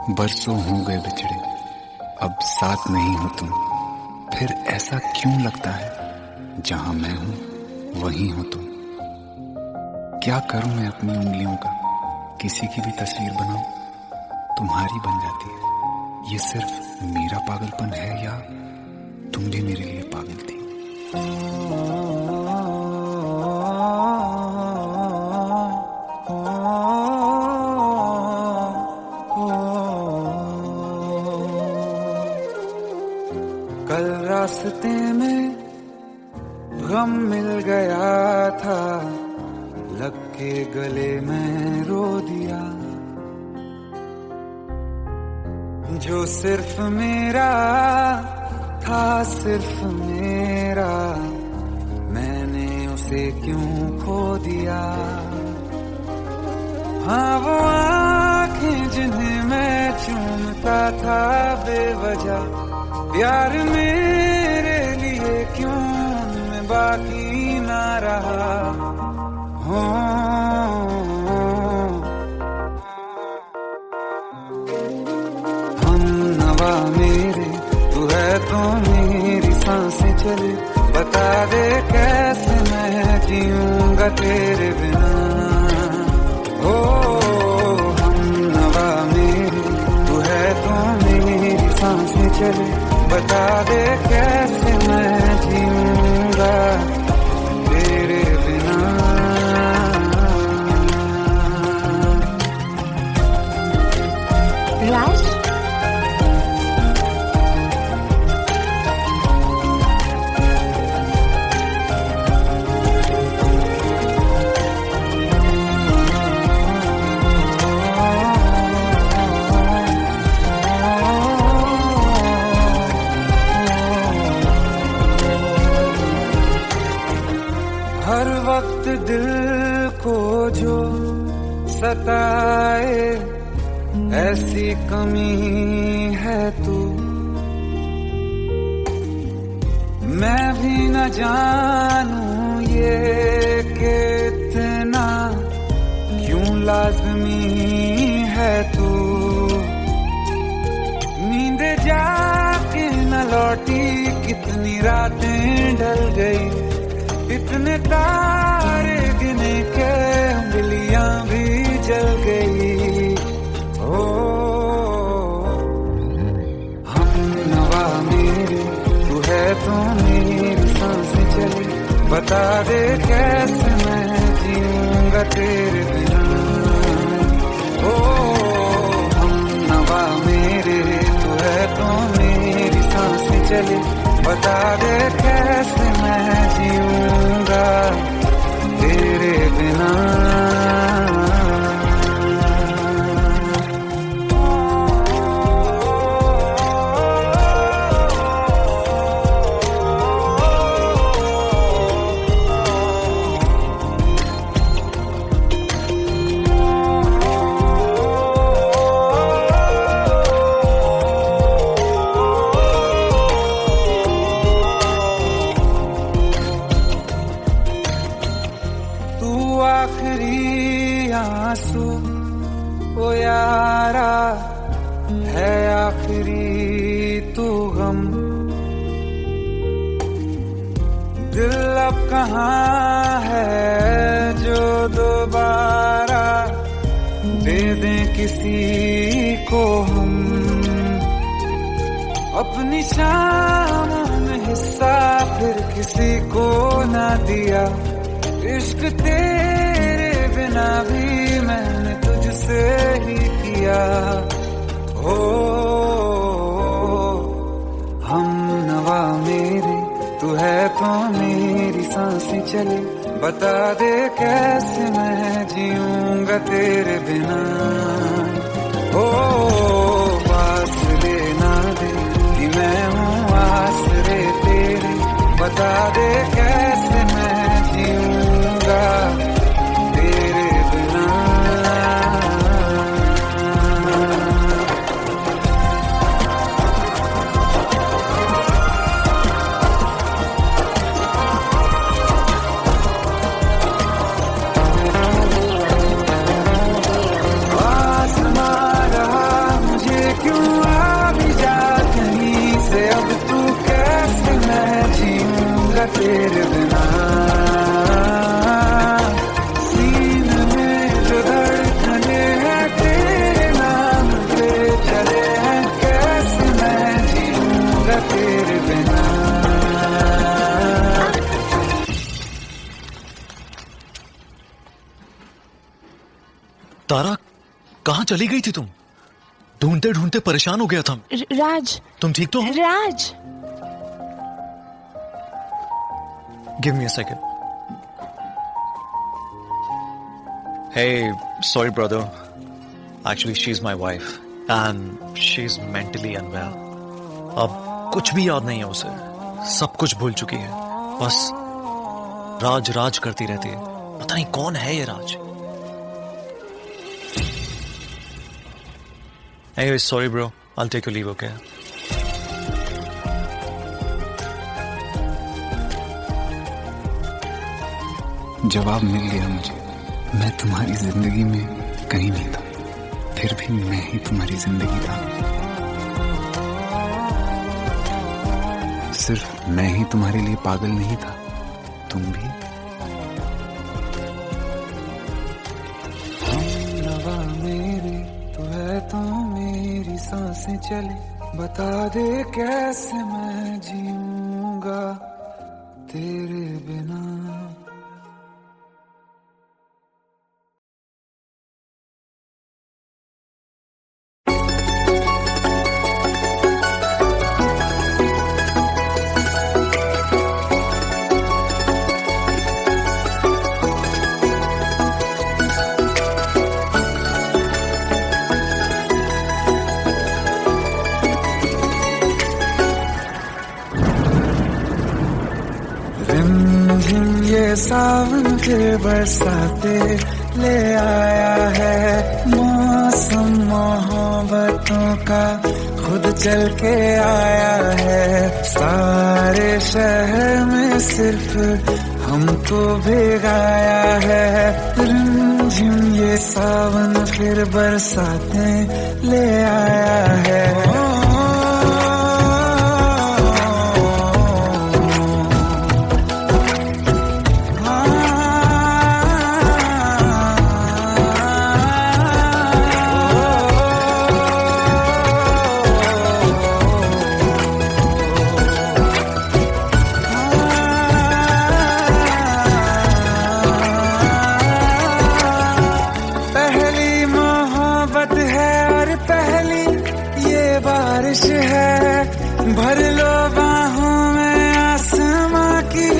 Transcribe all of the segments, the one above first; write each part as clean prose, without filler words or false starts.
बरसों हो गए बिछड़े, अब साथ नहीं हो तुम। फिर ऐसा क्यों लगता है जहां मैं हूं वहीं हो तुम। क्या करूं मैं अपनी उंगलियों का, किसी की भी तस्वीर बनाऊं तुम्हारी बन जाती है। ये सिर्फ मेरा पागलपन है या तुम भी मेरे लिए पागल थी। कल रास्ते में गम मिल गया था, लग के गले में रो दिया। जो सिर्फ मेरा था, सिर्फ मेरा, मैंने उसे क्यों खो दिया। हाँ वो आँखें जिन्हें मैं चूमता था बेवजह, प्यार मेरे लिए क्यों उनमें बाकी ना रहा। हो हम नवा मेरे, तू है तो मेरी सांसें चले। बता दे कैसे मैं जीऊंगा तेरे बिना। हो हम नवा मेरे, तू है तो मेरी सांसें चले। बता दे कैसे मैं जीऊंगा तेरे बिना। राज, हर वक्त दिल को जो सताए, ऐसी कमी है तू। मैं भी न जानूं ये कि इतना क्यों लाज़मी है तू। नींद जाके न लौटी, कितनी रातें ढल गई। इतने तारे गिने के उंगलियां भी जल गई। ओ हम नवा मेरे, तू है तो मेरी सांसें चली। बता दे कैसे मैं जीऊंगा तेरे बिना। ओ हम नवा मेरे, तू है तो मेरी सांसें चली। बता दे कैसे मैं जीऊंगा तेरे बिना। आखिरी आंसू ओ यारा है, आखिरी तू गम। दिल अब कहाँ है जो दोबारा दे दें किसी को हम। अपनी शामों में हिस्सा फिर किसी को ना दिया। इश्क तेरे बिना भी मैंने तुझसे ही किया। हो हम नवा मेरे, तू है तो मेरी सांसें चले। बता दे कैसे मैं जीऊंगा तेरे बिना। हो फासले ना दे कि मैं हूँ आसरे तेरे। बता दे कैसे मैं जीऊंगा तेरे बिना। आसमां रहा मुझे तारा, कहाँ चली गई थी तुम? ढूंढते ढूंढते परेशान हो गया था। राज, तुम ठीक तो हो? Raj. Give me a second. Hey, sorry brother. Actually, she's my wife and she's mentally unwell. अब कुछ भी याद नहीं है उसे, सब कुछ भूल चुकी है। बस राज राज करती रहती है। पता नहीं कौन है ये राज। Anyway, sorry bro. I'll take your leave, okay? जवाब मिल गया मुझे। मैं तुम्हारी जिंदगी में कहीं नहीं था, फिर भी मैं ही तुम्हारी जिंदगी था। सिर्फ मैं ही तुम्हारे लिए पागल नहीं था, तुम भी। नवा मेरी तू है तो मेरी सांसें चले, बता दे कैसे मैं जीऊंगा तेरे बिना। ये सावन के बरसाते ले आया है, मौसम मोहब्बतों का खुद चल के आया है। सारे शहर में सिर्फ हमको भिगाया है। रिमझिम ये सावन फिर बरसाते ले आया है। बारिश है, भर लो बाहों में, आसमां की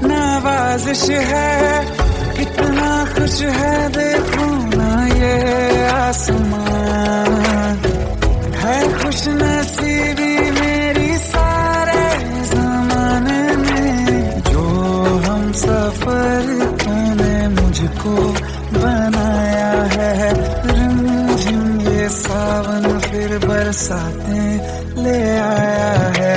नवाजिश है। कितना खुश है देखो ना ये आसमां, है खुश नसीबी मेरी सारे जमाने में। जो हम सफर तूने मुझको बनाया है। रिमझिम ये सावन फिर बरसाते ले आया है।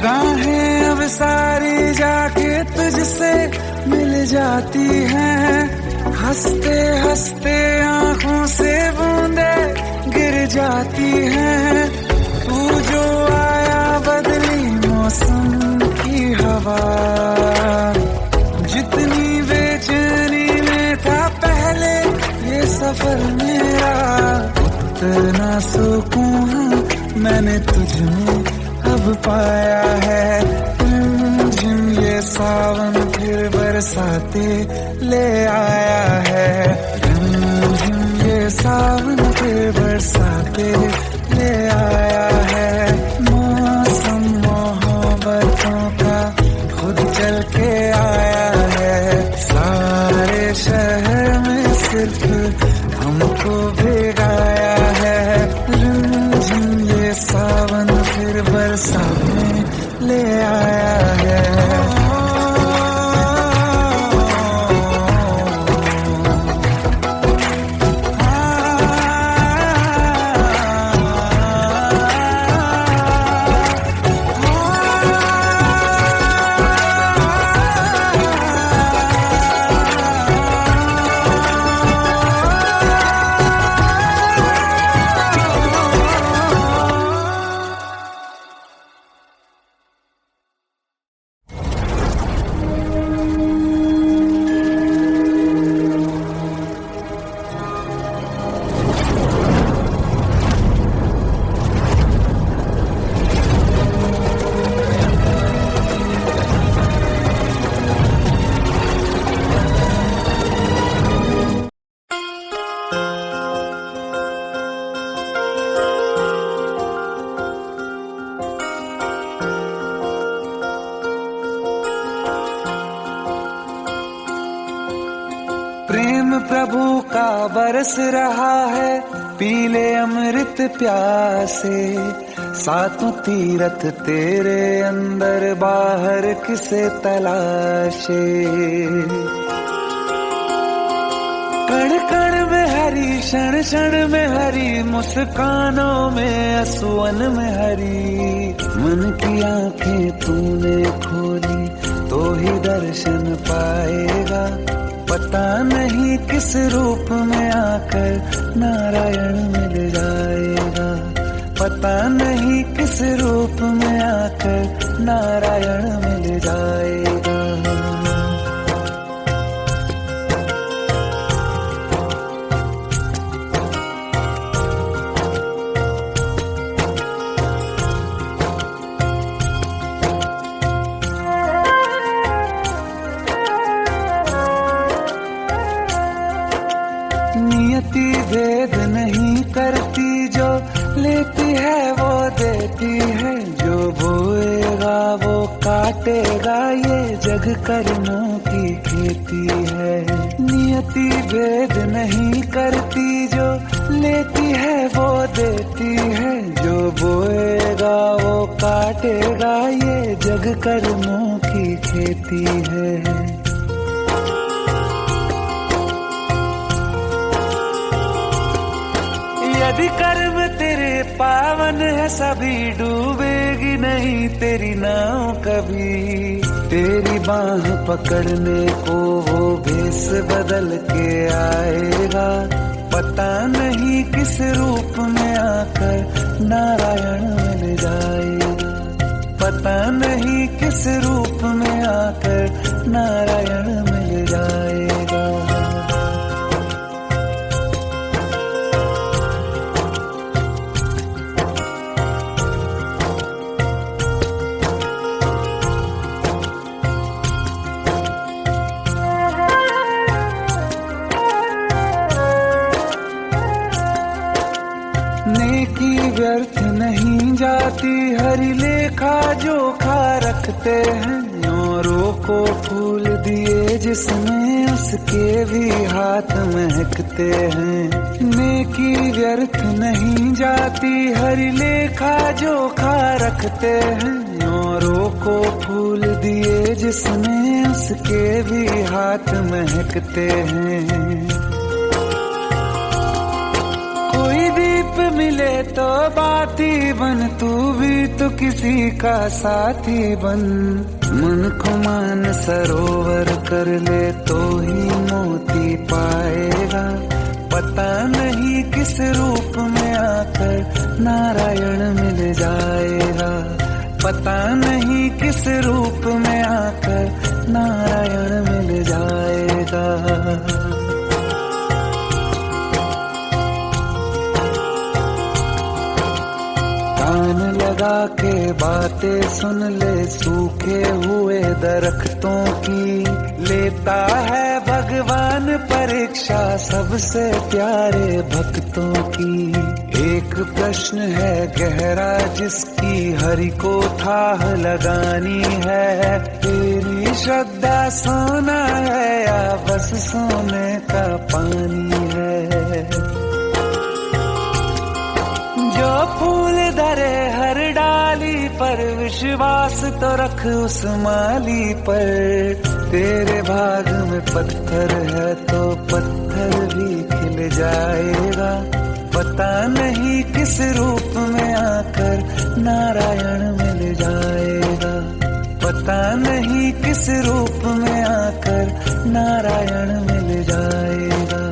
राहें अब सारी जाके तुझसे मिल जाती हैं, हंसते हंसते आंखों से बूंदे गिर जाती हैं। तू जो आया बदली मौसम की हवा, जितनी बेचैनी में था पहले ये सफर मेरा, उतना सुकून मैंने तुझ में अब पाया है। रिमझिम ये सावन फिर बरसाते ले आया है। रिमझिम ये सावन फिर बरसाते ले आया है। मौसम मोहब्बतों का खुद चल के आया है। सारे शहर में सिर्फ हमको भिगाया है। रिमझिम ये सावन फिर बरसाते ले आया है। बरस रहा है पीले अमृत प्यासे, सातों तीरथ तेरे अंदर बाहर किसे तलाशे। कण कण में हरी, क्षण क्षण में हरी, मुस्कानों में असुवन में हरी। मन की आंखें तूने खोली तो ही दर्शन पाएगा, पता नहीं किस रूप में आकर नारायण मिल जाएगा। पता नहीं किस रूप में आकर नारायण मिल जाएगा। नियति भेद नहीं करती, जो लेती है वो देती है। जो बोएगा वो काटेगा, ये जग कर्मों की खेती है। नियति भेद नहीं करती, जो लेती है वो देती है। जो बोएगा वो काटेगा, ये जग कर्मों की खेती है। यदि कर्म तेरे पावन है, सभी डूबेगी नहीं तेरी नाव कभी। तेरी बाह पकड़ने को वो भेष बदल के आएगा, पता नहीं किस रूप में आकर नारायण मिल जाएगा। पता नहीं किस रूप में आकर नारायण मिल जाएगा। नेकी व्यर्थ नहीं जाती, हरि लेखा जोखा रखते हैं। औरों को फूल दिए जिसमें, उसके भी हाथ महकते हैं। नेकी व्यर्थ नहीं जाती, हरि लेखा जोखा रखते हैं। औरों को फूल दिए जिसमें, उसके भी हाथ महकते हैं। कोई दीप मिले तो बाती बन, तू भी तो किसी का साथी बन। मन को मान सरोवर कर ले तो ही मोती पाएगा, पता नहीं किस रूप में आकर नारायण मिल जाएगा। पता नहीं किस रूप में आकर नारायण मिल जाएगा। कान लगा के बातें सुन ले सूखे हुए दरख्तों की, लेता है भगवान परीक्षा सबसे प्यारे भक्तों की। एक प्रश्न है गहरा जिसकी हरि को थाह लगानी है, तेरी श्रद्धा सोना है या बस सोने का पानी है। जो फूल धरे हर डाली पर, विश्वास तो रख उस माली पर। तेरे भाग में पत्थर है तो पत्थर भी खिल जाएगा, पता नहीं किस रूप में आकर नारायण मिल जाएगा। पता नहीं किस रूप में आकर नारायण मिल जाएगा।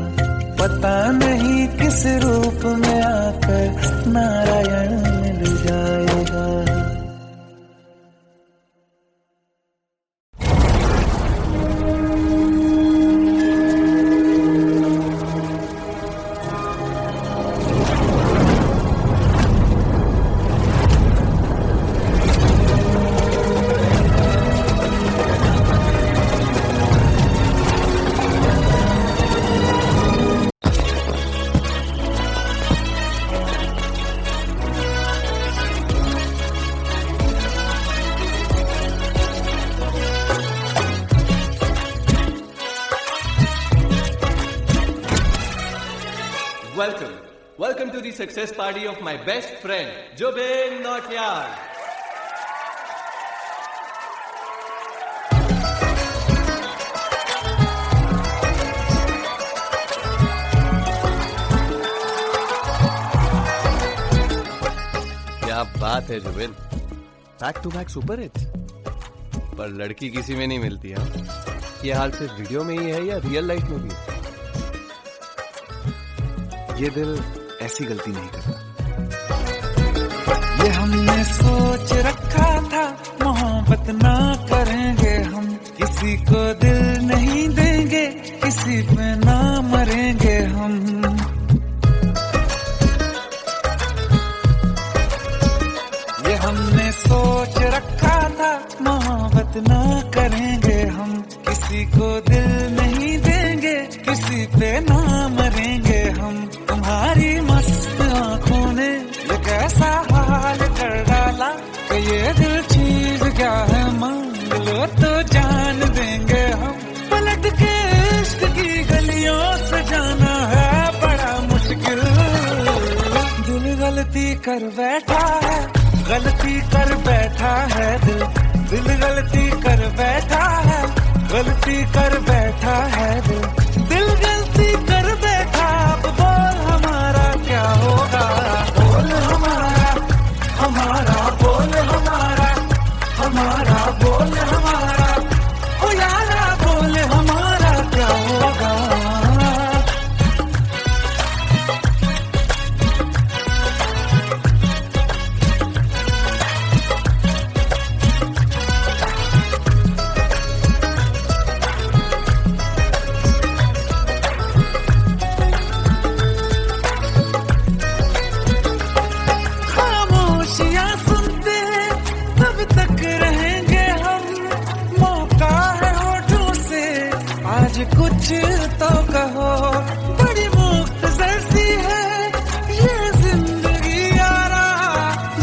पता नहीं किस रूप में आकर नारायण मिल जाएगा। Welcome to the success party of my best friend, Jobin Notyard. क्या बात है Jubin, back to back super hits. पर लड़की किसी में नहीं मिलती है। ये हाल सिर्फ वीडियो में ही है या रियल लाइफ में भी? ये दिल ऐसी गलती नहीं करता। ये हमने सोच रखा था मोहब्बत ना करेंगे हम, किसी को दिल नहीं देंगे, किसी पे ना मरेंगे हम। ये हमने सोच रखा था मोहब्बत ना करेंगे हम, किसी को दिल नहीं देंगे, किसी पे ना मरेंगे हम। तुम्हारी मस्त आंखों ने ये कैसा हाल कर डाला कि ये दिल चीज क्या है, मांग लो तो जान देंगे हम। पलट के इश्क की गलियों से जाना है बड़ा मुश्किल। दिल गलती कर बैठा है, गलती कर बैठा है दिल, दिल गलती कर बैठा है, गलती कर बैठा है दिल, दिल गलती कर बैठा। अब बोल हमारा क्या होगा, बोल हमारा, हमारा बोल हमारा, हमारा बोल हमारा, ओ यारा बोल हमारा क्या होगा। खामोशियां सुनते तब तक रहेंगे हम, मौका है होठों से आज कुछ तो कहो। बड़ी मुख्तसर सी है ये जिंदगी यारा,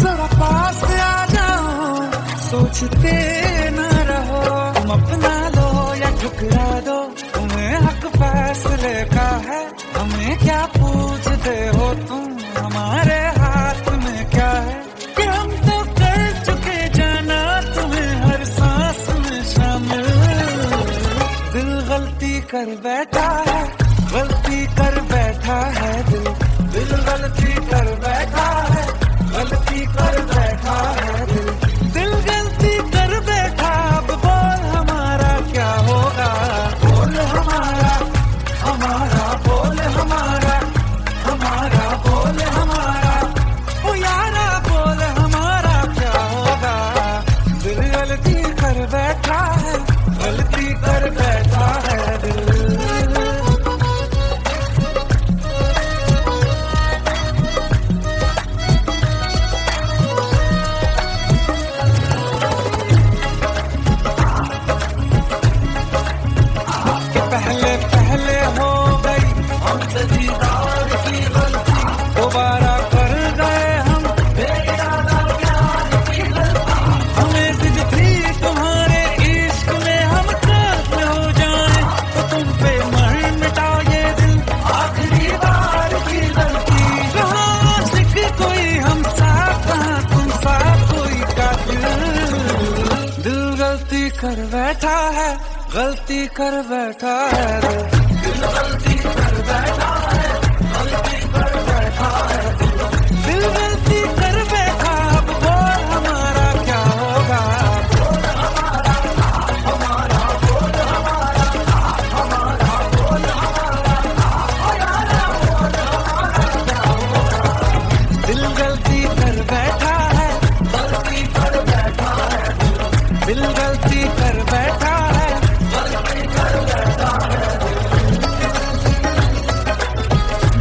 जरा पास आ जाओ, सोचते न रहो। तुम अपना लो या ठुकरा दो, तुम्हें हक फैसले का है। हमें क्या पूछते हो तुम, हमारे हाथ में क्या है कि हम तो कर चुके जाना तुम्हें हर सांस में शामिल। दिल गलती कर बैठा है, गलती कर बैठा है दिल, दिल गलती कर बैठा है, गलती कर बैठा है दिल, दिल गलती कर बैठा। अब बोल हमारा क्या होगा, बोल हमारा, हमारा बोल हमारा, हमारा बोल हमारा, ओ यारा बोल हमारा क्या होगा। दिल गलती कर बैठा है, गलती कर बैठा है दिल। कि पहले पहले हो गई हमसे दीदार की गलती, दोबारा कर गए हम बेइरादा प्यार की गलती। हमें जिद थी तुम्हारे इश्क में हम काफिर हो जाएं, तो तुम पे मर मिटा ये दिल आखिरी बार की गलती। कहाँ आशिक कोई हम साथ, कहाँ तुम साथ कोई कातिल। दिल गलती कर बैठा है, गलती कर बैठा है दिल, दिल गलती कर बैठा है, गलती कर बैठा है दिल, दिल गलती कर बैठा। अब बोल हमारा क्या होगा, बोल हमारा, हमारा बोल हमारा, हमारा बोल हमारा, ओ यारा बोल हमारा क्या होगा। दिल गलती कर बैठा है, गलती कर बैठा है दिल, दिल गलती कर बैठा है, गलती कर बैठा है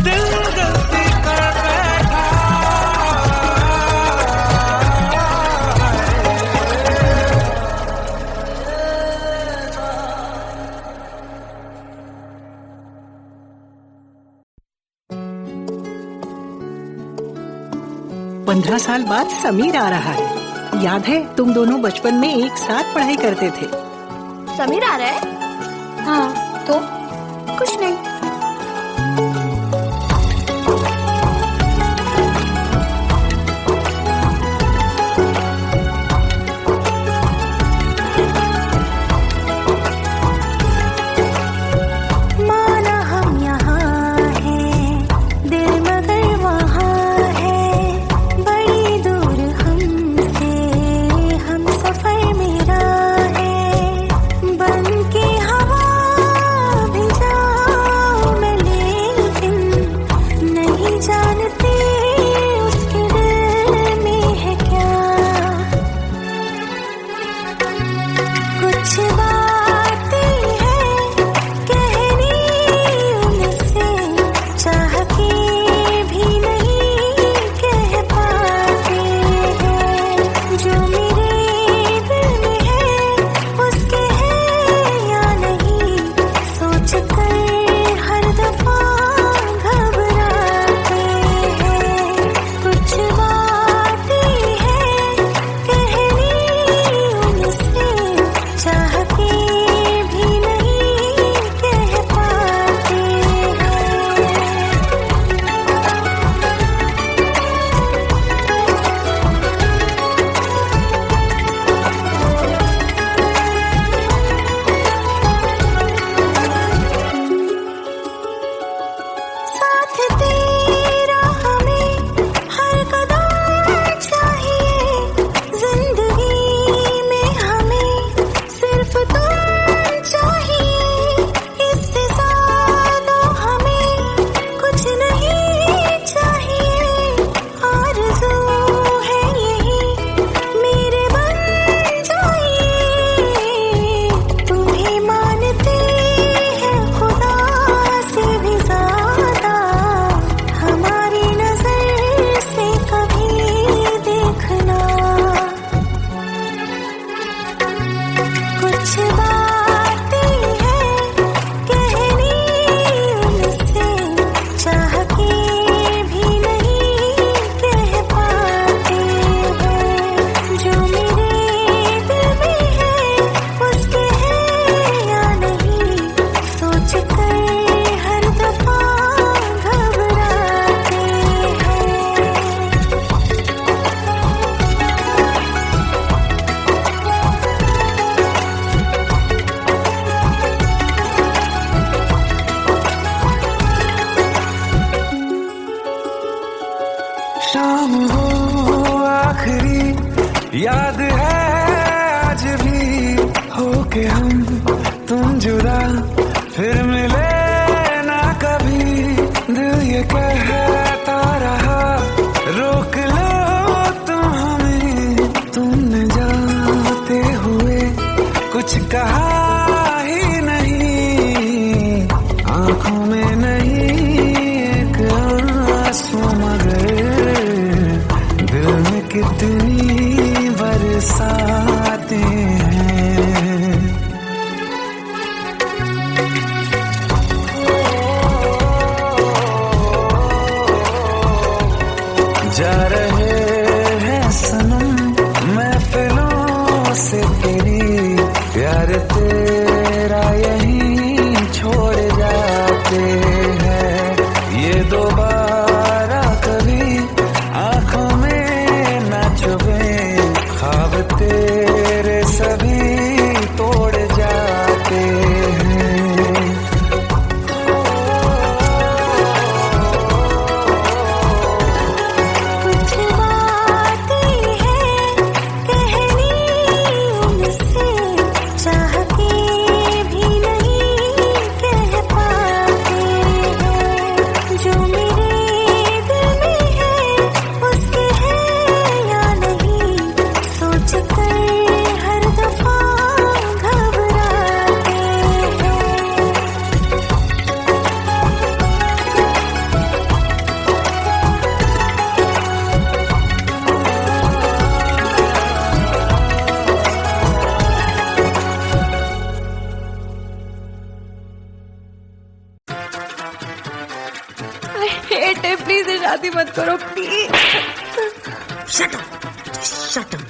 दिल, गलती कर बैठा है। पंद्रह साल बाद समीर आ रहा है। याद है तुम दोनों बचपन में एक साथ पढ़ाई करते थे। समीर आ रहा है? हाँ तो कुछ नहीं। याद है आज भी होके हम तुम जुदा फिर मिले ना कभी दिल ये कहता रहा रोक लो तुम हमें तुमने जाते हुए कुछ कहा ही नहीं आंखों में नहीं एक आंसू मगर दिल में कितनी बरसाते हैं जा रहे हैं सनम महफिलों से तेरी प्यार तेरा यहीं छोड़ जाते हैं ये दोबारा कभी आंखों में न चुभे ख्वाब तेरे सभी तोड़ जाते हैं कुछ बातें हैं कहनी उनसे चाह के भी नहीं कह पाते हैं जो मेरे दिल में है उसके है या नहीं सोच कर हर दफा घबराते हैं हेट है, प्लीज शादी मत करो प्लीज। शट अप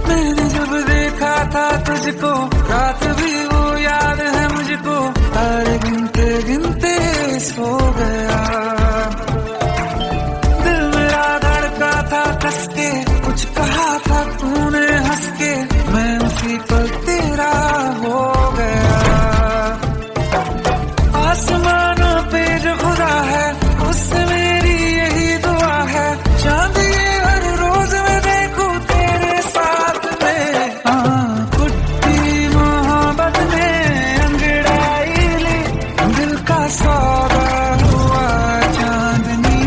मैंने जब देखा था तुझको रात भी वो याद है मुझको तारे गिनते गिनते सो गया दिल मेरा धड़का था कस के कुछ कहा था तूने हंस के मैं उसी पर तेरा हो गया आसमानों पे जो खुदा है उससे मेरी यही दुआ है चांद ये हर रोज मैं देखूं तेरे साथ में कुट्टी मोहब्बत ने अंगड़ाई ली दिल का सौदा हुआ चांदनी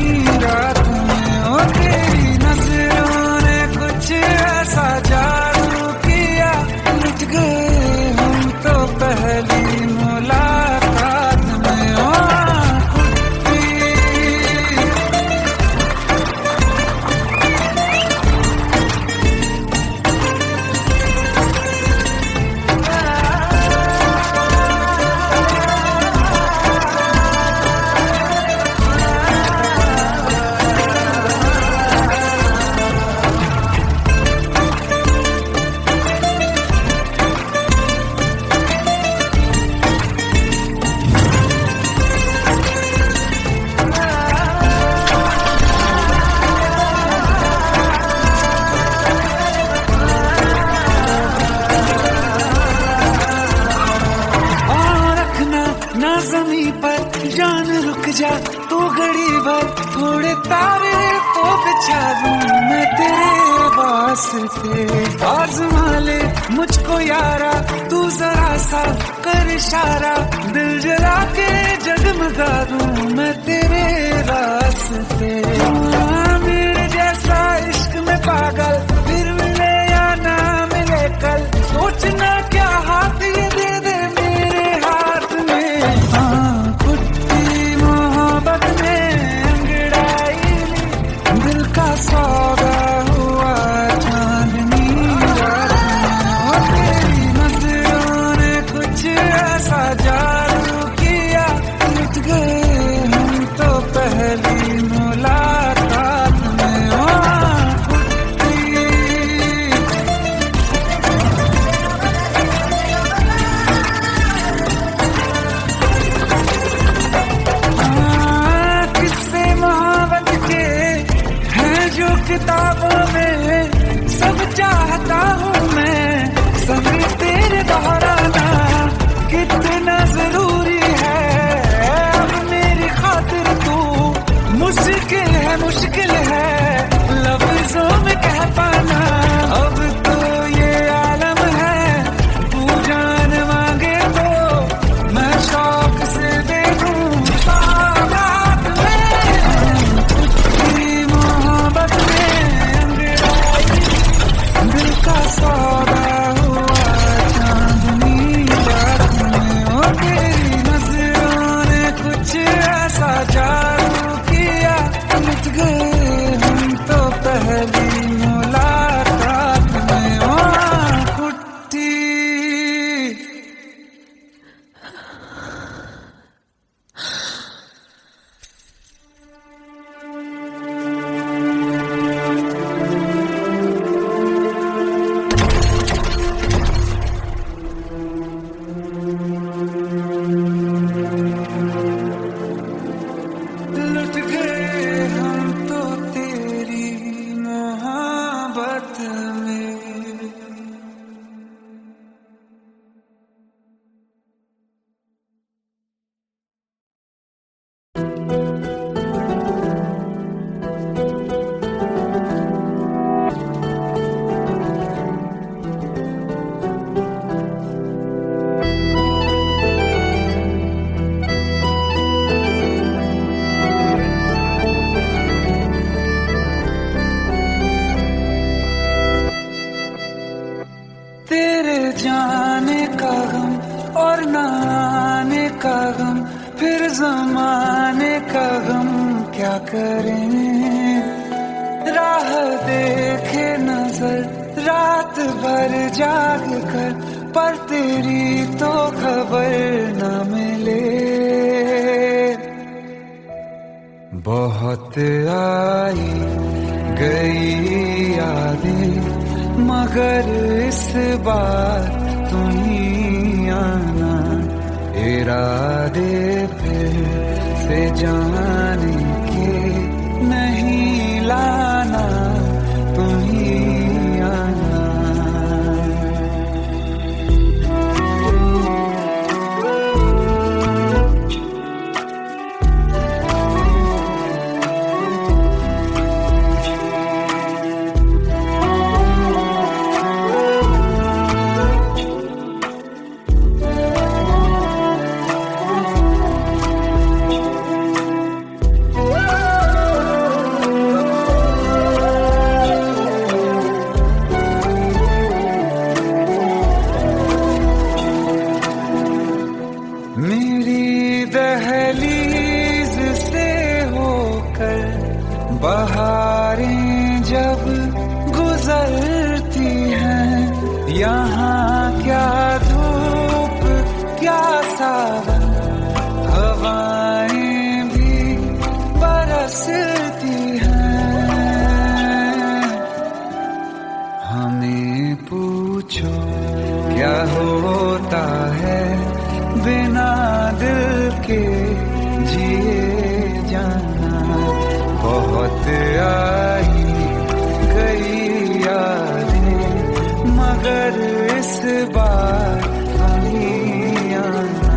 रात में ओ तेरी नजरों ने कुछ ऐसा जादू किया लुट गए हम तो पहली मुलाकात में ओ कुट्टी और रखना ना जमी पर जान रुक जा तू घड़ी भर थोड़े तारे तो बिछा दूं मैं तेरे वास्ते आज़मा ले मुझको यारा तू जरा सा कर इशारा दिल जला के जगमगा दूं मैं तेरे रास्ते मेरे जैसा इश्क में पागल फिर मिले या ना मिले कल सोचना क्या हाथ ये दे दे मेरे हाथ में कुट्टी मोहब्बत ने अंगड़ाई ली दिल का सौदा हुआ चांदनी रात में ओ तेरी नजर जाने का गम और न आने का गम, फिर जमाने का गम क्या करें। राह देखे नजर रात भर जाग कर, पर तेरी तो खबर न मिले। बहुत आई गई यादें, मगर इस बार तुम ही आना। इरादे फिर से जाने के नहीं लाना, तुम ही आना। मेरी दहलीज से होकर बहारें जब गुजरती हैं, यहाँ क्या धूप क्या सावन, हवाएं भी बरसती हैं। हमें पूछो क्या होता है बिना दिल के जिए जाना। बहुत आई गई यादें, मगर इस बार नहीं आना।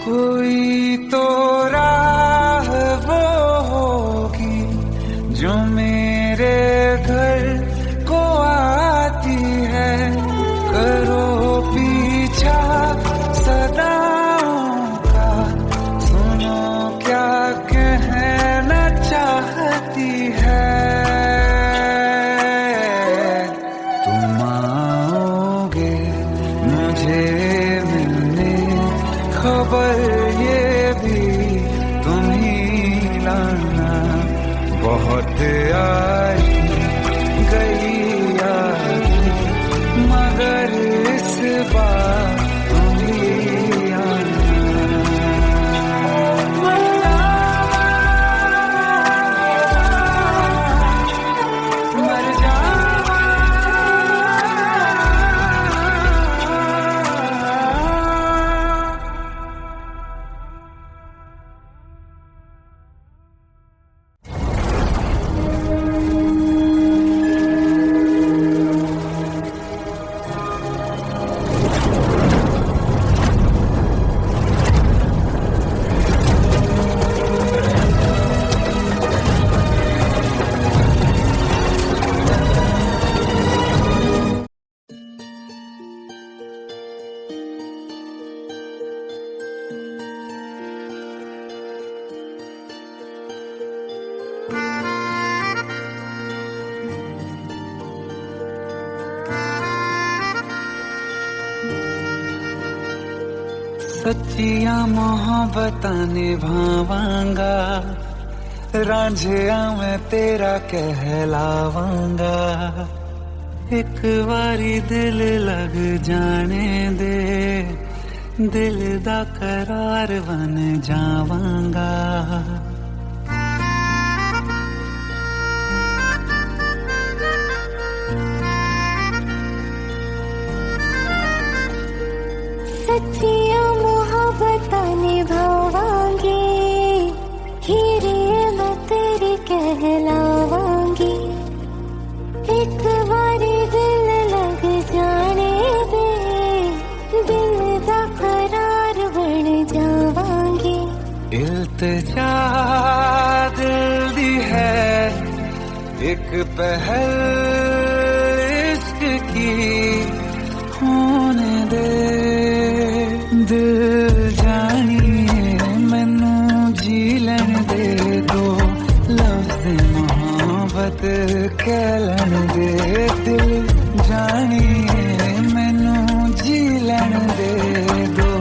कोई तो राह वो होगी जो मेरे घर को आती है। करो पीछा सदाओं का, सुनो क्या कहना चाहती है। तुम आओगे मुझे मिलने, खबर ये भी तुम ही लाना। बहुत आई गई यादें, मगर इस बार तुम ही आना। मर जावा सच्चियां मोहब्बतां निभावांगा, रांझिया मैं तेरा कहलावांगा। एक बारी दिल लग जाने दे, दिल दा करार बन जावांगा। सच्चियां मोहब्बतां निभावांगी, हीरे मैं तेरी कहलावांगी। इल्तिजा दिल दी है एक पहल इश्क की होने दे दिल जानिए मैनू जी लैन दे दो लफ्ज़ मोहब्बत कह लैन दे दिल जानिए मैनू जी लैन दे दो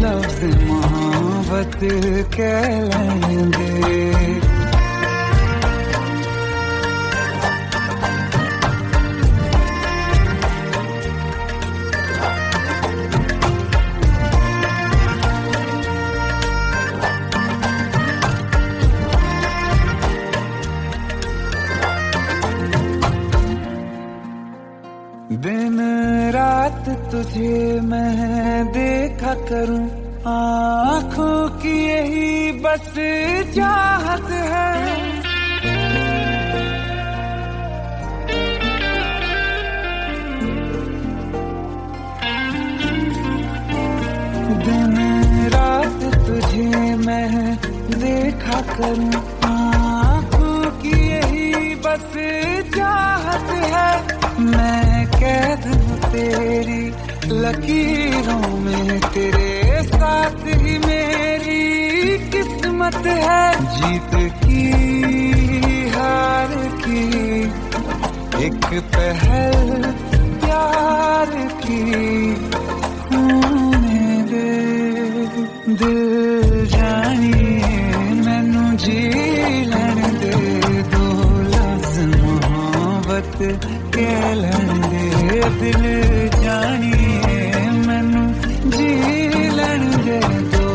लफ्ज़ मोहब्बत कह लैन दे दिन रात तुझे मैं देखा करूं आँखों की यही बस चाहत है दिन रात तुझे मैं देखा करूं आँखों की यही बस चाहत है मैं कैद हूँ तेरी लकीरों में तेरे साथ ही मेरी किस्मत है जीत की हार की एक पहल प्यार की होने दे दिल जानिए मैनू जी लैन दे दो लफ्ज़ मोहब्बत कह लैन दे दिल जानिए मैनू जी लैन दे दो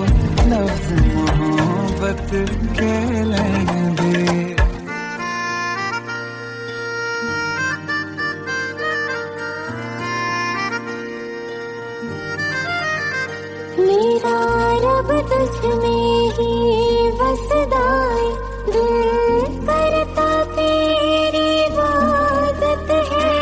लफ्ज़ मोहब्बत कह लैन दे मेरा रब तुझ में ही बसदा है दिल करता तेरी इबादत है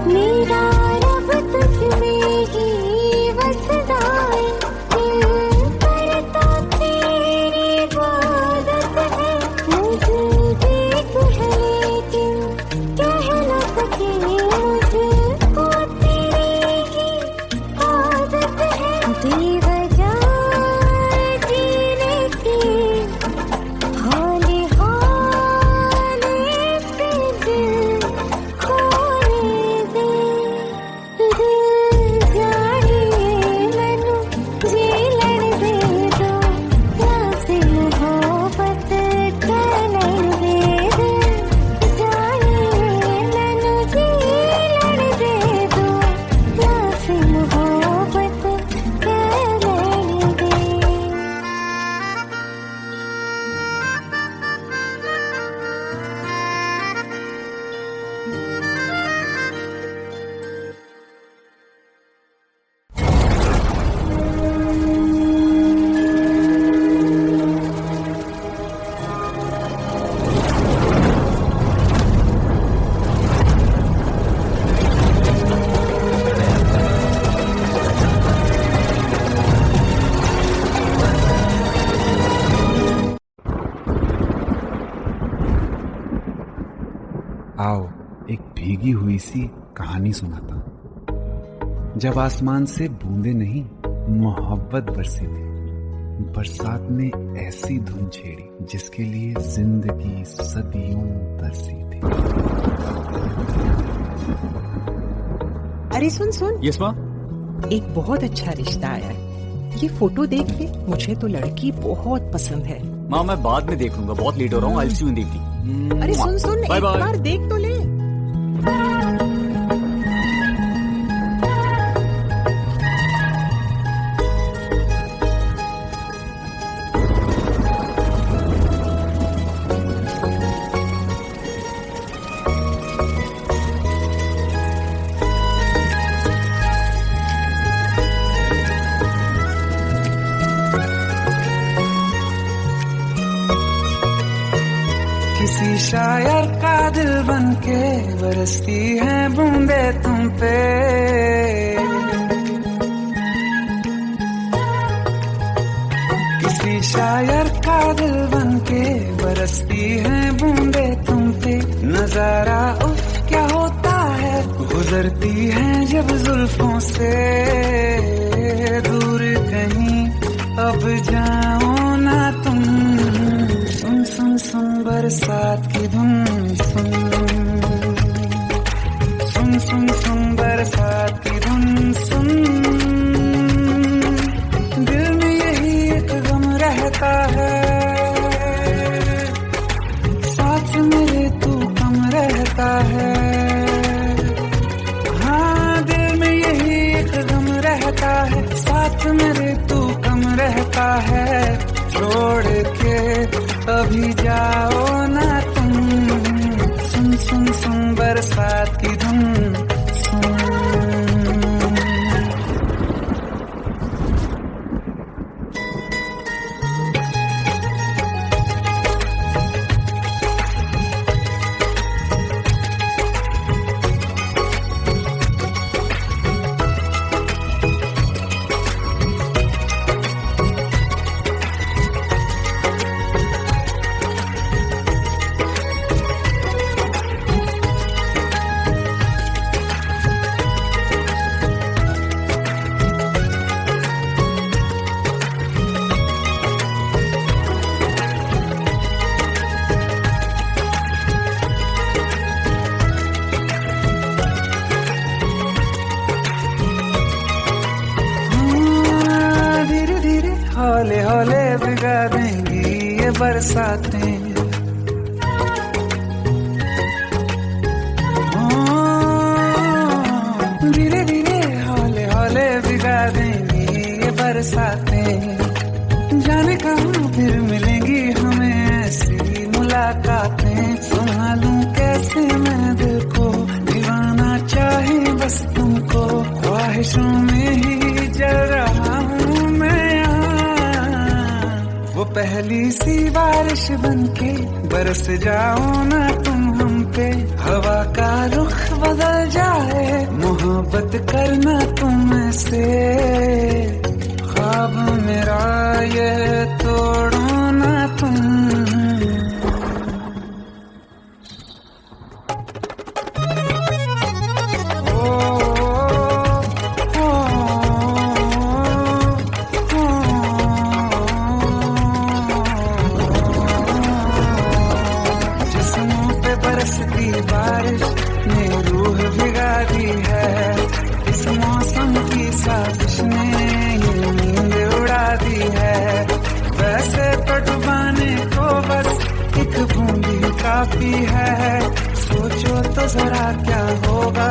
मेरा रब तुझ में ही बसदा है दिल करता तेरी इबादत है मुझे देख है लेकिन कह न सके मुझको तेरी ही आदत है बेवजह जीने की हाले हाले से दिल खोने दे दिल जानिए मैनू जी लैन दे दो लफ्ज़ मोहब्बत कह लैन दे दिल जानिए मैनू जी लैन दे दो लफ्ज़ मोहब्बत कह लैन दे आओ एक भीगी हुई सी कहानी सुनाता हूं। जब आसमान से बूंदे नहीं मोहब्बत बरसी थी बरसात ने ऐसी धुन छेड़ी जिसके लिए जिंदगी सदियों तरसी थी। अरे सुन सुन यस माँ। एक बहुत अच्छा रिश्ता आया है ये फोटो देख ले मुझे तो लड़की बहुत पसंद है। माँ मैं बाद में देख लूंगा बहुत लेट हो रहा हूँ। आई सी यू देखती। अरे सुन सुन बाय एक बाय। बार देख तो ले। शायर का दिल बनके बरसती है बूंदे तुम पे, किसी शायर का दिल बनके बरसती है बूंदे तुम पे। नजारा उफ क्या होता है, गुजरती है जब जुल्फों से दूर कहीं अब जाओ ना तुम। सुन सुन सुन बरसात की धुन, सुन सुन सुन सुन बरसात की धुन सुन। दिल में यही एक गम रहता है, साथ मेरे तू कम रहता है। हाँ दिल में यही एक गम रहता है, साथ मेरे तू कम रहता है। छोड़ के अभी जाओ ना तुम। सुन सुन सुन बरसात की धुन सुन। हौले हौले भिगा देंगी ये बरसातें, धीरे धीरे हौले हौले भिगा देंगी ये बरसातें। जाने कहाँ फिर मिलेंगी हमें ऐसी मुलाकातें। संभालूं कैसे मैं दिल को, दीवाना चाहे बस तुमको। ख्वाहिशों में ही जल रहा हूँ मैं यहाँ, वो पहली सी बारिश बनके बरस जाओ ना तुम हम पे। हवा का रुख बदल जाए, मोहब्बत करना तुमसे। ख्वाब मेरा ये तोड़ो ना तुम। बरसती बारिश ने रूह भिगा दी है, इस मौसम की साजिश ने ये नींद उड़ा दी है। वैसे तो डुबाने को बस एक बूंदी काफी है, सोचो तो जरा क्या होगा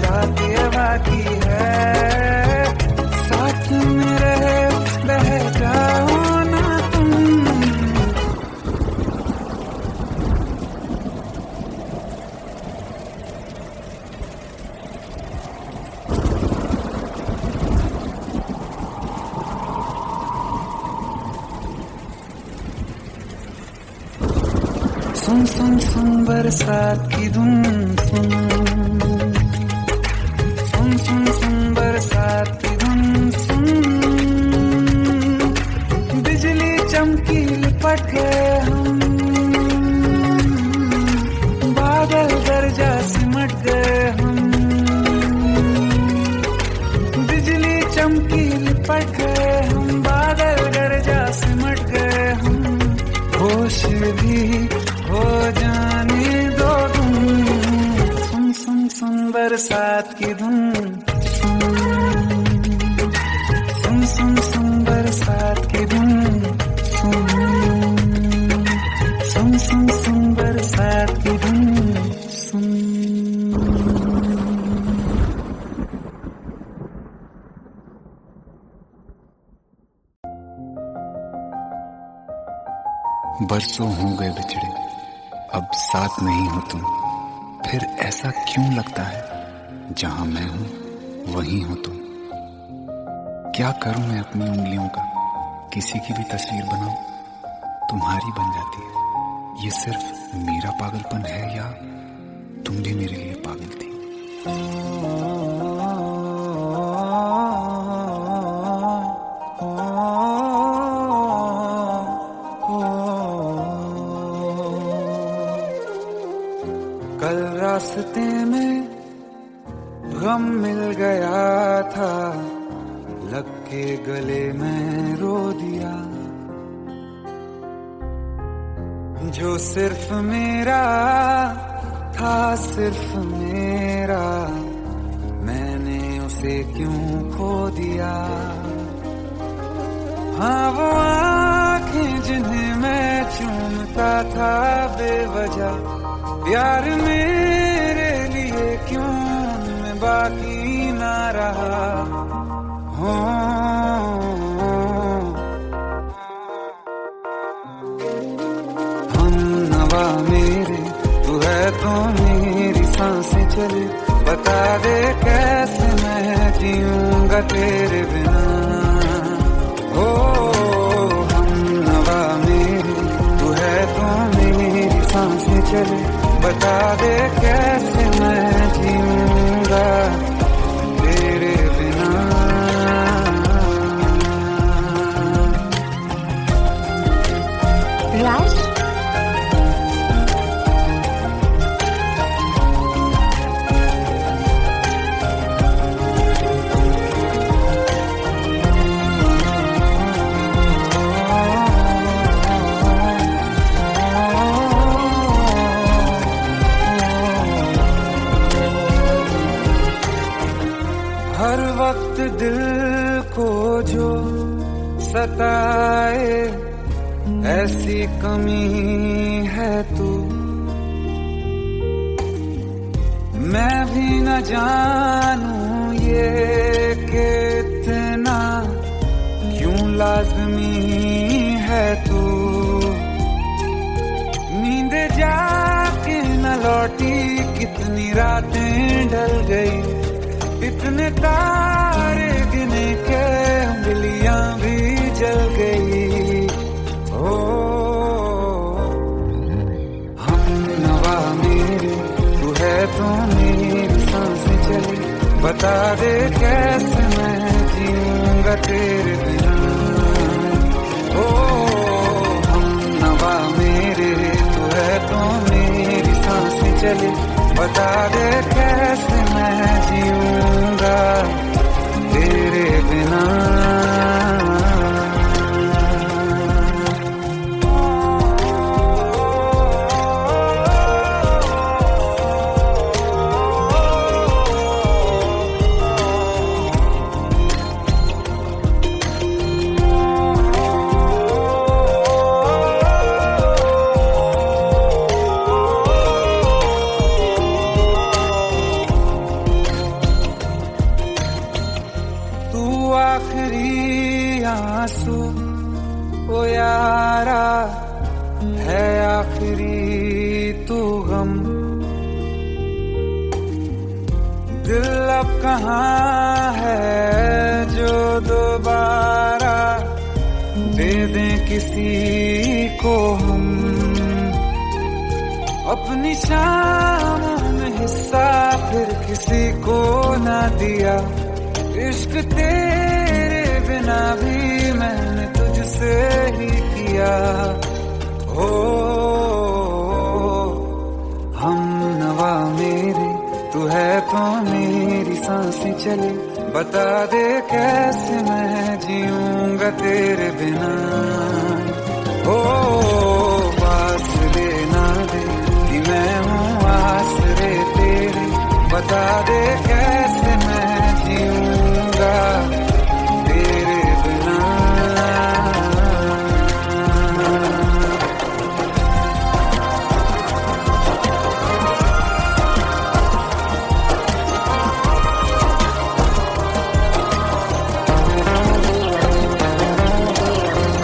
रात ये बाकी है। साथ में रहे बह जाओ ना तुम। सुन सुन सुन बरसात की धुन सुन। सुन सुन सुन बरसात की धुन सुन। बिजली चमकी लिपट गए हम, बादल गरजा सिमट गए हम। बिजली चमकी लिपट गए हम, बादल गरजा सिमट गए हम। होश भी हो जाने दो तुम। सुन सुन सुन बरसात की धुन सुन। सुन सुन सुन बरसात की धुन सुन। सुन सुन सुन बरसात की धुन सुन। बरसों हो गए बिछड़े, अब साथ नहीं हो तुम। फिर ऐसा क्यों लगता है, जहां मैं हूं वहीं हो तुम। क्या करूं मैं अपनी उंगलियों का, किसी की भी तस्वीर बनाऊं, तुम्हारी बन जाती है। ये सिर्फ मेरा पागलपन है या तुम भी मेरे लिए पागल थी? कल रास्ते में गम मिल गया था, लग के गले में रो दिया। जो सिर्फ मेरा था, सिर्फ मेरा, मैंने उसे क्यों खो दिया। हाँ वो आँखें जिन्हें मैं चूमता था बेवजह, प्यार मेरे लिए क्यों उनमें बाकी ना रहा। हो हम नवा मेरे, तू है तो मेरी सांसें चले, बता दे कैसे मैं जीऊंगा तेरे बिना। हो हम नवा मेरे, तू है तो मेरी सांसें चले, बता दे कैसे मैं जीऊंगा तेरे बिना। राज, हर वक्त दिल को जो सताए, ऐसी कमी है तू। मैं भी न जानूं ये कि इतना क्यों लाज़मी है तू। नींद जाके न लौटी, कितनी रातें ढल गई, इतने तारे गिने के उंगलियां भी जल गई। ओ हम नवा मेरे, तू है तो मेरी सांसें चली, बता दे कैसे मैं जीऊंगा तेरे बिना। ओ हम नवा मेरे, तू है तो मेरी सांसें चली, बता दे कैसे मैं जीऊंगा तेरे बिना। आखिरी आंसू ओ यारा है, आखिरी तू गम। दिल अब कहाँ है जो दोबारा दे दें किसी को हम। अपनी शामों में हिस्सा फिर किसी को ना दिया, इश्क तेरे बिना भी मैंने तुझसे ही किया। हो हम नवा मेरे, तू है तो मेरी सांसें चले, बता दे कैसे मैं जीऊंगा तेरे बिना। हो फासले ना दे कि मैं हूँ आसरे तेरे, बता दे कैसे मैं जीऊंगा तेरे बिना।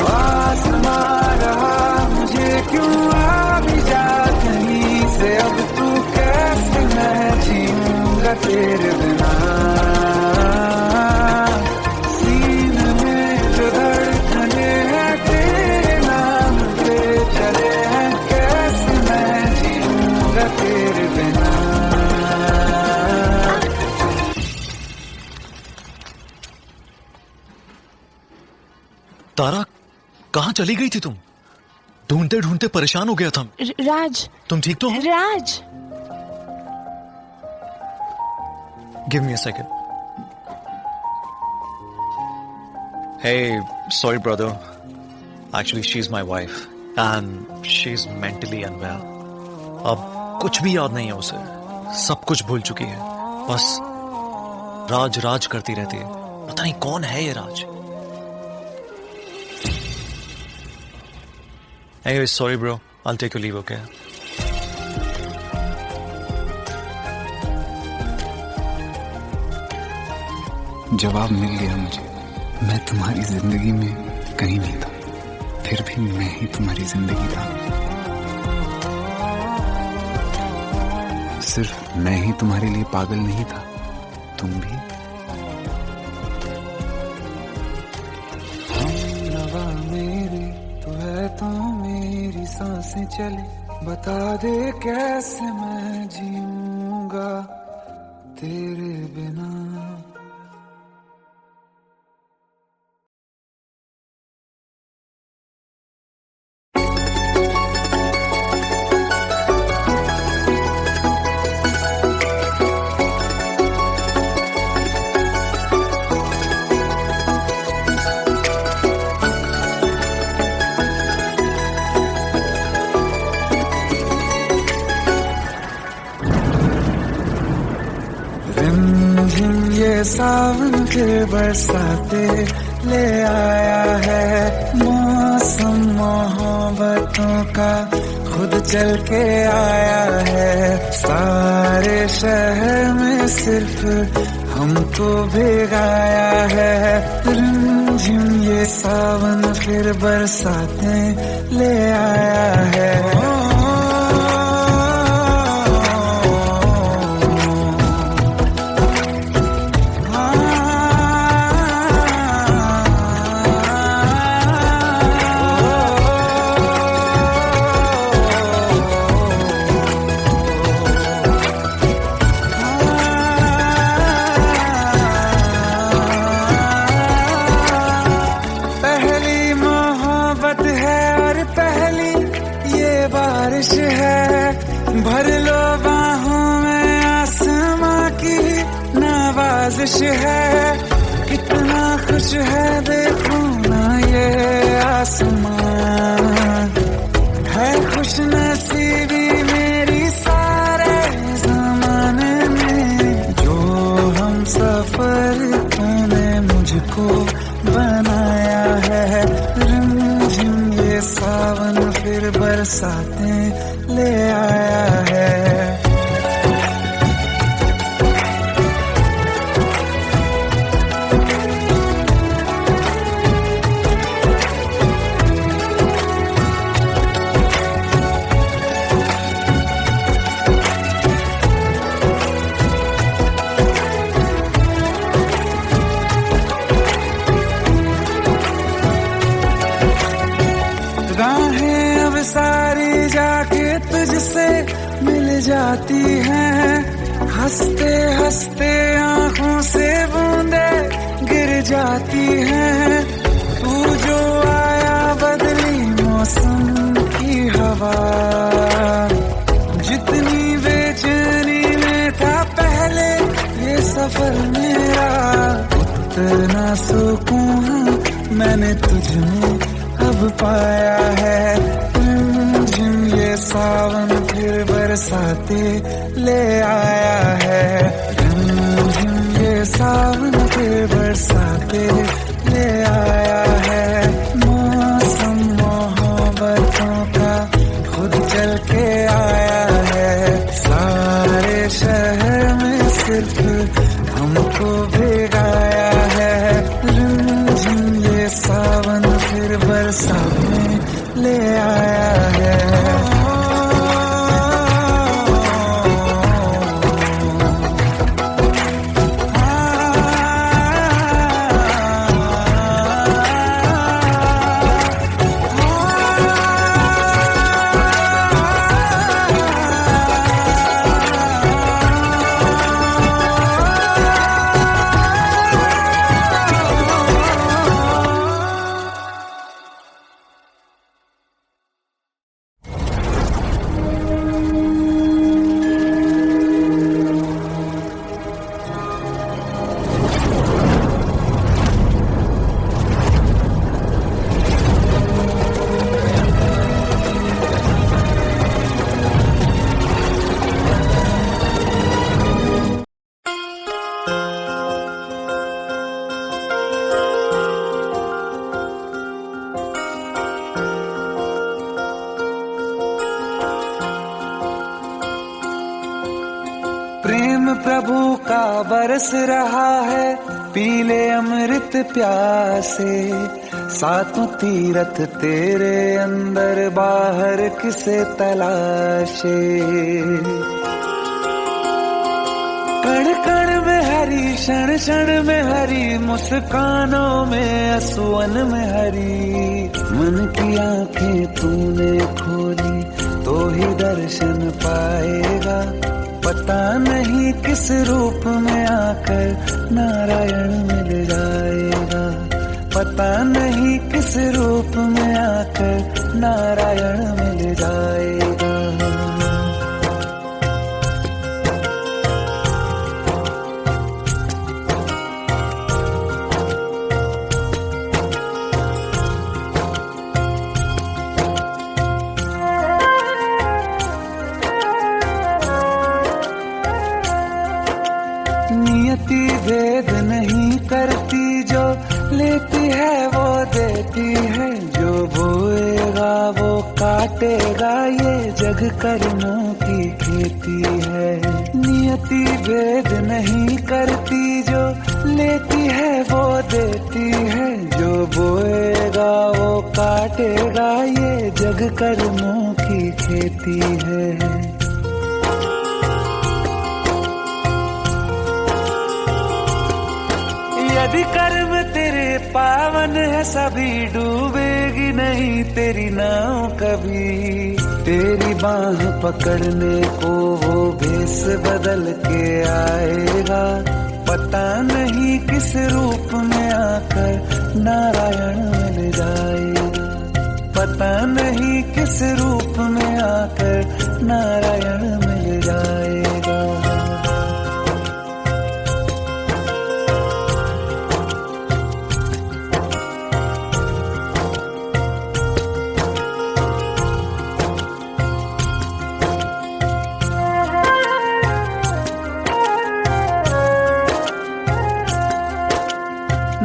आसमां रहा मुझे क्यों आ भी जा कहीं से, अब तू कैसे मैं जीऊंगा तेरे बिना। सीने में जो धड़कने हैं तेरे नाम पे चले हैं, कैसे तारा, कहाँ चली गई थी तुम? ढूंढते ढूंढते परेशान हो गया था। राज, तुम ठीक तो हो? Raj, give me a second. Hey, sorry brother. Actually, she's my wife and she's mentally unwell. अब कुछ भी याद नहीं है उसे, सब कुछ भूल चुकी है। बस राज राज करती रहती है। पता नहीं कौन है ये राज। Anyway, sorry bro. I'll take your leave, okay? जवाब मिल गया मुझे। मैं तुम्हारी जिंदगी में कहीं नहीं था, फिर भी मैं ही तुम्हारी जिंदगी था। सिर्फ मैं ही तुम्हारे लिए पागल नहीं था, तुम भी। हमनवा मेरी तू है, तो मेरी सांसें चले। बता दे कैसे मैं जीऊंगा तेरे बिना। रिमझिम ये सावन के बरसाते ले आया है। मौसम मोहब्बतों का खुद चल के आया है। सारे शहर में सिर्फ हमको भिगाया है। रिमझिम ये सावन फिर बरसाते ले आया है। बारिश है, भर लो बाहों में, आसमां की नवाजिश है। कितना खुश है देखो ना ये आसमां, है खुश नसीबी मेरी सारे जमाने में। जो हम सफर तूने मुझको बनाया है। रिमझिम ये सावन फिर बरसाते ले आया है। राहें अब सारी जाके तुझसे मिल जाती हैं। हंसते हंसते आंखों से बूंदे गिर जाती हैं। तू जो आया बदली मौसम की हवा, जितनी बेचैनी में था पहले ये सफर मेरा, उतना सुकून मैंने तुझमें अब पाया है। रिमझिम ये सावन फिर बरसाते ले आया है। रिमझिम ये सावन फिर बरसाते ले आया है। मौसम मोहब्बतों का खुद चल के आया है। सारे शहर में सिर्फ हमको भिगाया है। रिमझिम ये सावन फिर बरसाते ले आया है। प्रेम प्रभु का बरस रहा है, पीले अमृत प्यासे। सातों तीरथ तेरे अंदर, बाहर किसे तलाशे। कण कण में हरी, क्षण क्षण में हरी, मुस्कानों में असुवन में हरी। मन की आंखें तूने खोली तो ही दर्शन पाएगा। पता नहीं किस रूप में आकर नारायण मिल जाएगा। पता नहीं किस रूप में आकर नारायण मिल जाएगा। नियति भेद नहीं करती, जो लेती है वो देती है। जो बोएगा वो काटेगा, ये जग कर्मों की खेती है। नियति भेद नहीं करती, जो लेती है वो देती है। जो बोएगा वो काटेगा, ये जग कर्मों की खेती है। यदि कर्म तेरे पावन है, सभी डूबेगी नहीं तेरी नाव कभी। तेरी बाह पकड़ने को वो भेष बदल के आएगा। पता नहीं किस रूप में आकर नारायण मिल जाएगा। पता नहीं किस रूप में आकर नारायण मिल जाएगा।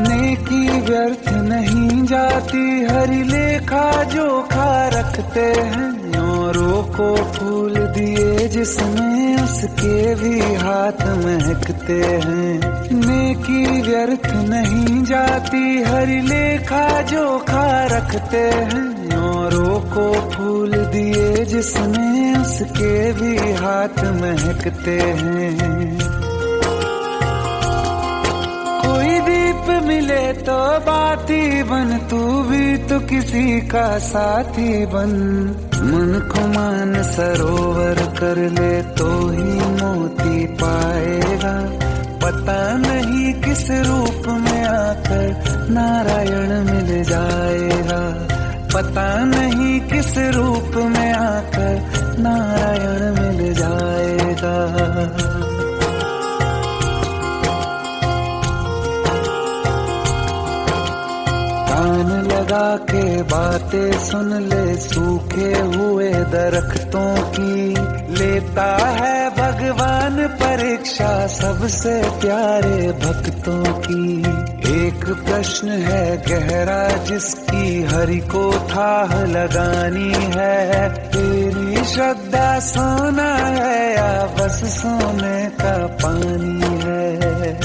नेकी व्यर्थ नहीं जाती, हरि लेखा जोखा रखते हैं। औरों को फूल दिए जिसमें, उसके भी हाथ महकते हैं। नेकी व्यर्थ नहीं जाती, हरि लेखा जोखा रखते हैं। औरों को फूल दिए जिसमें, उसके भी हाथ महकते हैं। कोई दीप मिले तो बाती बन, तू भी तो किसी का साथी बन। मन को मान सरोवर कर ले तो ही मोती पाएगा। पता नहीं किस रूप में आकर नारायण मिल जाएगा। पता नहीं किस रूप में आकर नारायण मिल जाएगा। कान लगा के बातें सुन ले, सूखे हुए दरख्तों की। लेता है भगवान परीक्षा सबसे प्यारे भक्तों की। एक प्रश्न है गहरा जिसकी हरि को थाह लगानी है। तेरी श्रद्धा सोना है या बस सोने का पानी है।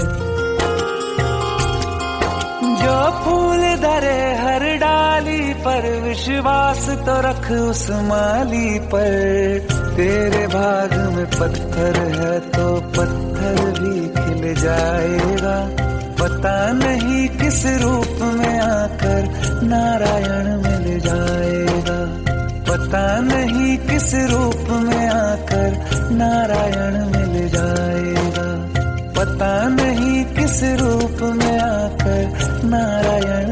जो फूल धरे हर डाली पर, विश्वास तो रख उस माली पर। तेरे भाग में पत्थर है तो पत्थर भी खिल जाएगा। पता नहीं किस रूप में आकर नारायण मिल जाएगा। पता नहीं किस रूप में आकर नारायण मिल जाएगा। पता नहीं किस रूप में आकर नारायण